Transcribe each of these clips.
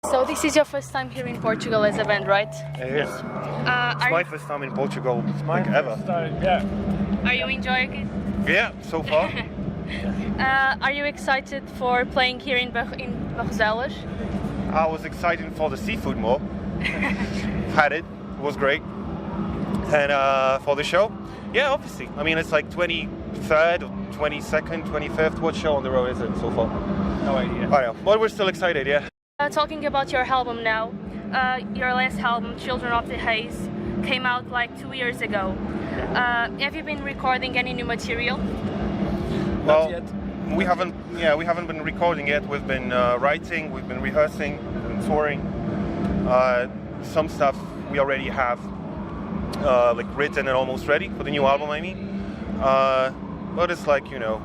So this is your first time here in Portugal as a band, right? It is. It's my first time in Portugal, like ever. Yeah. Are you enjoying it? Yeah, so far. Are you excited for playing here in Barroselas? I was excited for the seafood more. Had it. It was great. And for the show, yeah, obviously. I mean, it's like 23rd or 22nd, 25th. What show on the road is it so far? No idea. I know, but we're still excited, yeah. Talking about your album now, your last album, Children of the Haze, came out like 2 years ago. Have you been recording any new material? Well, Not yet. we haven't been recording yet. We've been writing, we've been rehearsing, we've been touring. Some stuff we already have like written and almost ready for the new album, I mean. But it's like, you know,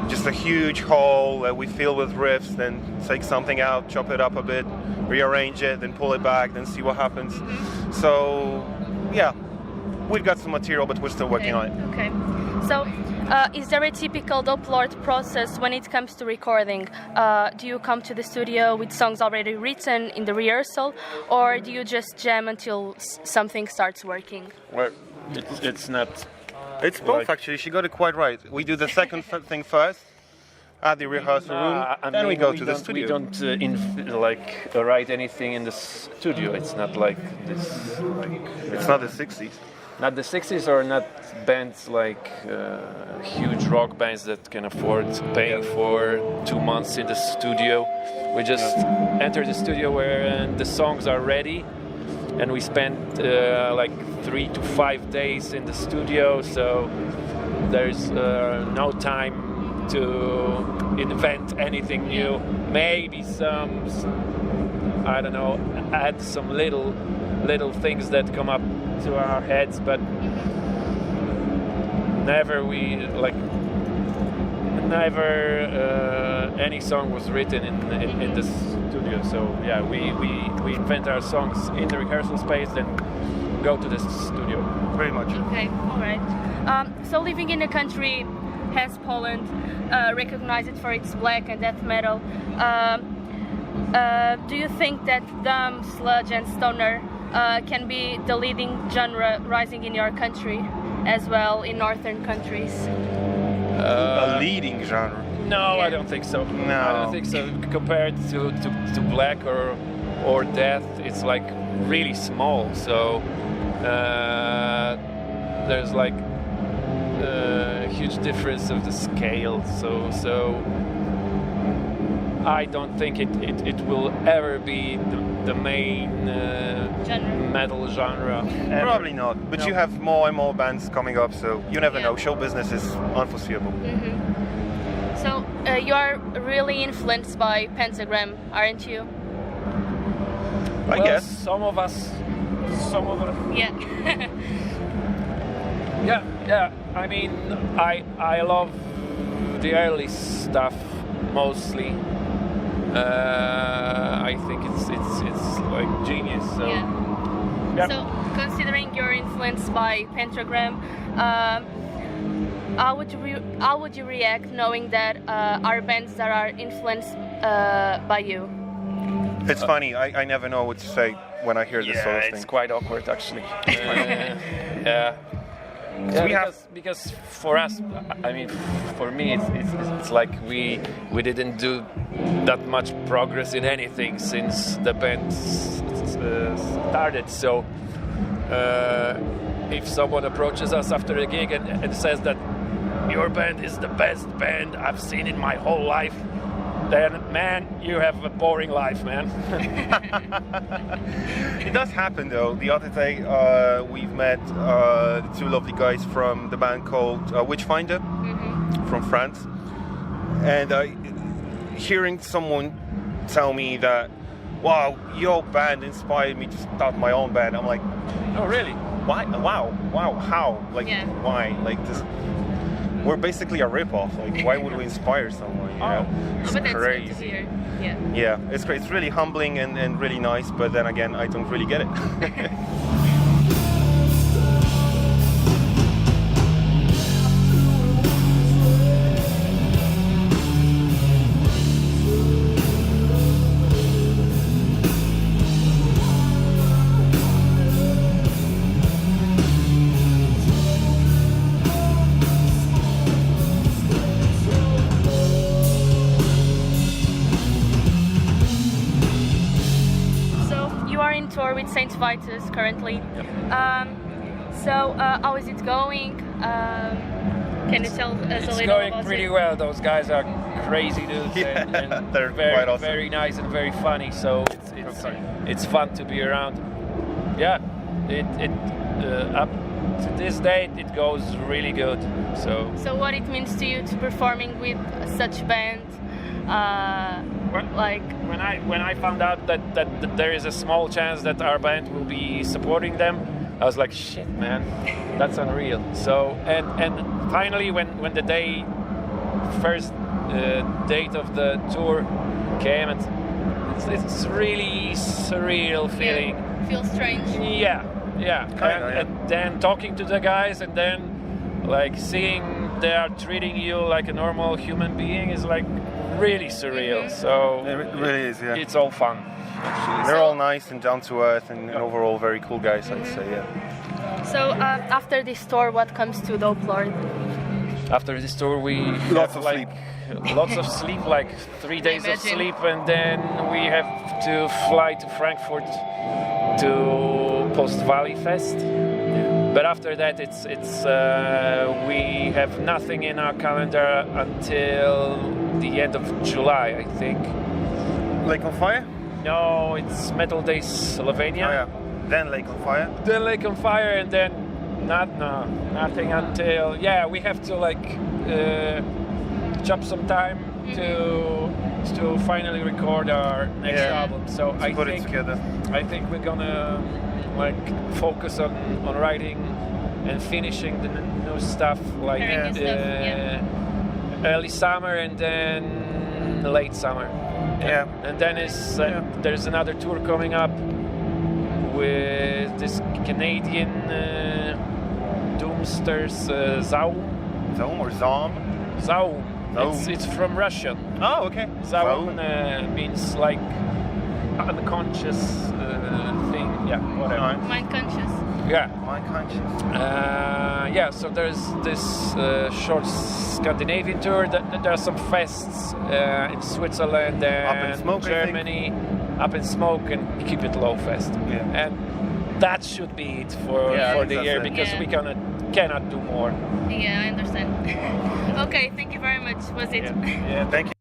just a huge hole that we fill with riffs, then take something out, chop it up a bit, rearrange it, then pull it back, then see what happens. So, yeah, we've got some material, but we're still working on it. Okay. So, is there a typical Dopelord process when it comes to recording? Do you come to the studio with songs already written in the rehearsal, or do you just jam until something starts working? Well, it's not. It's both, actually. She got it quite right. We do the second thing first at the rehearsal room, then we go to the studio. We don't write anything in the studio. It's not like this. It's not the 60s. Not the 60s, or not bands like huge rock bands that can afford paying for 2 months in the studio. We just enter the studio where the songs are ready, and we spend like 3 to 5 days in the studio, so there's no time to invent anything new. Maybe some, I don't know, add some little things that come up to our heads, but never any song was written in the studio. So yeah, we invent our songs in the rehearsal space, then go to the studio. Pretty much. Okay, all right. So living in a country as Poland, recognized for its black and death metal, do you think that doom, sludge and stoner can be the leading genre rising in your country as well in northern countries? A leading genre? No, Yeah. I don't think so. No. I don't think so. Compared to black or death, it's like really small. So there's like a huge difference of the scale. So I don't think it will ever be the main metal genre. Ever. Probably not. But No. you have more and more bands coming up, so you never Yeah. know. Show business is unforeseeable. So you are really influenced by Pentagram, aren't you? I Well, guess. some of us. Yeah. Yeah. I mean, I love the early stuff mostly. I think it's like genius. So. Yeah. So, considering you're influenced by Pentagram, how would you react knowing that are bands that are influenced by you? It's funny. I never know what to say when I hear this sort of it's thing. quite awkward actually. Yeah. We have- because for us, I mean, for me, it's like we didn't do that much progress in anything since the band started. So if someone approaches us after a gig and says that your band is the best band I've seen in my whole life, then man, you have a boring life, man. It does happen though. The other day we've met two lovely guys from the band called Witchfinder from France, and hearing someone tell me that, wow, your band inspired me to start my own band. I'm like, Oh, really? why? Wow, how? Like, Yeah. why? Like this. We're basically a rip-off. Like, why would we inspire someone? You know? It's But that's good to crazy. hear. Yeah. Yeah, it's great. It's really humbling and really nice, but then again, I don't really get it. tour with Saint Vitus currently. Yep. So how is it going? Can you tell us a little about it? It's going pretty well. Those guys are crazy dudes, and they're very, quite awesome. very nice and very funny. So it's fun to be around. Yeah, it up to this date it goes really good. So what it means to you to performing with such band? Like when I found out that there is a small chance that our band will be supporting them, I was like, shit, man, that's unreal. So and finally when the first date of the tour came, and it's really surreal feeling. Yeah, feels strange. Yeah. Kinda, and then talking to the guys, and then like seeing they are treating you like a normal human being is like really surreal. So It really is, yeah. it's all fun. They're all nice and down to earth and overall very cool guys, I'd say, yeah. So after this tour, what comes to Dopelord? After this tour, we Lots have of like lots of sleep, like 3 days of Imagine. sleep, and then we have to fly to Frankfurt to Post Valley Fest. But after that, it's we have nothing in our calendar until the end of July, I think. Lake on Fire? No, it's Metal Days Slovenia. Oh yeah. Then Lake on Fire? Then Lake on Fire, and then nothing until we have to like chop some time to finally record our next album. So I put think it together. I think we're gonna like focus on writing and finishing the new stuff like Very new stuff, early summer and then late summer. Yeah. And then there's another tour coming up with this Canadian Doomsters Zaum. Zom or Zom? Zaum. Zaum. It's from Russian. Oh, okay. Zaum means like unconscious thing. Yeah, whatever. Alright. Mind conscious. Yeah. My conscience. So there's this short Scandinavian tour. There are some fests in Switzerland Up in and Smoke, I think. Germany. Up in Smoke and Keep It Low Fest. Yeah. And that should be it for the that's year it. because Yeah. we cannot do more. Yeah, I understand. Okay, thank you very much. Was it? Yeah. Thank you.